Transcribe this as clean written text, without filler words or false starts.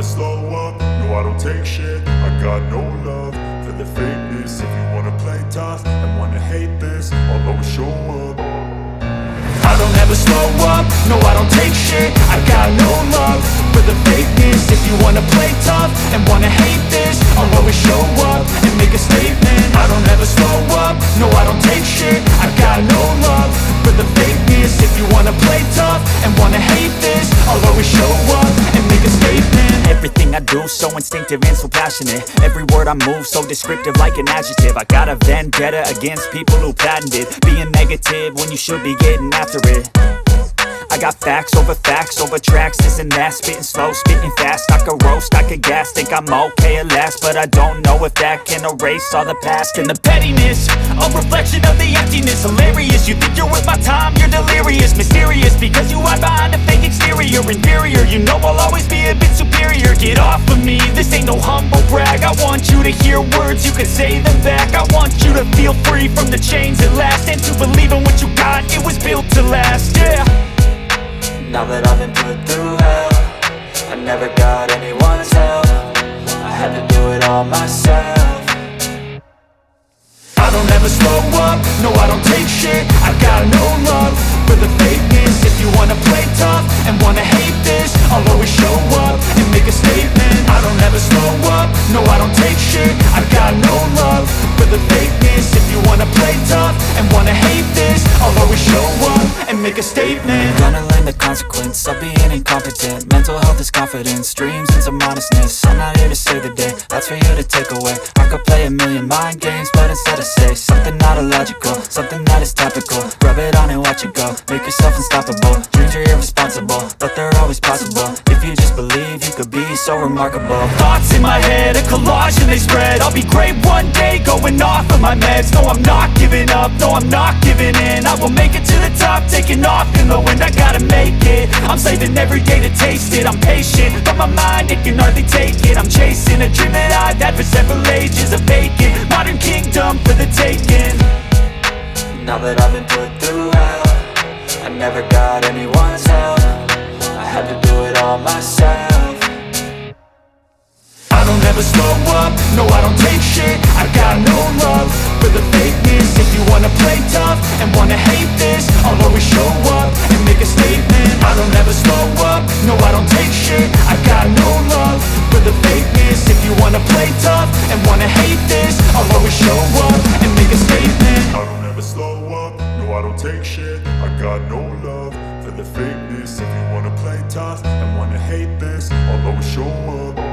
slow up, no I don't take shit. I got no love for the fakeness. If you wanna play tough and wanna hate this, I'll always show up. I don't ever slow up, no I don't take shit. I got no love for the fakeness. If you wanna play tough and wanna hate this, I'll always show up and make a statement. I don't ever slow up, no I don't take shit. I got no love for the fakeness. If you wanna play tough and wanna hate this, I'll always show up and make a statement. Everything I do so instinctive and so passionate. Every word I move so descriptive like an adjective. I got a vendetta against people who patented being negative when you should be getting after it. I got facts over tracks, this and that. Spitting slow, spitting fast, I could roast, I could gas. Think I'm okay at last, but I don't know if that can erase all the past. And the pettiness, a reflection of the emptiness. Hilarious, you think you're worth my time, you're delirious. Mysterious, because you hide behind a fake exterior. Inferior, you know I'll always be a bit superior. Get off of me, this ain't no humble brag. I want you to hear words, you can say them back. I want you to feel free from the chains at last, and to believe in what you got, it was built to last, yeah. Now that I've been put through hell, I never got anyone's help. I had to do it all myself. I don't ever slow up, no I don't take shit. I got no love for the fakeness. If you wanna play tough and wanna hate this, I'll always show up and make a statement. I don't ever slow up, no I don't take shit. I got no love for the fakeness. If you wanna play tough and wanna hate this, I'll always show up and make a statement. Gonna learn the consequence of being incompetent. Mental health is confidence, dreams and some honestness. I'm not here to save the day, that's for you to take away. I could play a million mind games, but instead I say something not illogical, something that is topical. Rub it on and watch it go, make yourself unstoppable. Dreams are irresponsible, but they're always possible. If you just believe, you could be so remarkable. Thoughts in my head, a collage and they spread. I'll be great one day, going off of my meds. No, I'm not giving up, no, I'm not giving in. I will make it to the top, taking off in the wind. I gotta make it, I'm saving every day to taste it. I'm patient, but my mind, it can hardly take it. I'm chasing a dream that I've had for several ages. A vacant, modern kingdom for the taking. Now that I've been put through hell, I never got anyone's help. I had to do it all myself. I don't ever slow up, no I don't take shit. I got no love for the fakeness. If you wanna play tough and wanna hate this, I'll always show up and make a statement. I don't ever slow up, no I don't take shit. I got no love for the fakeness. If you wanna play tough and wanna hate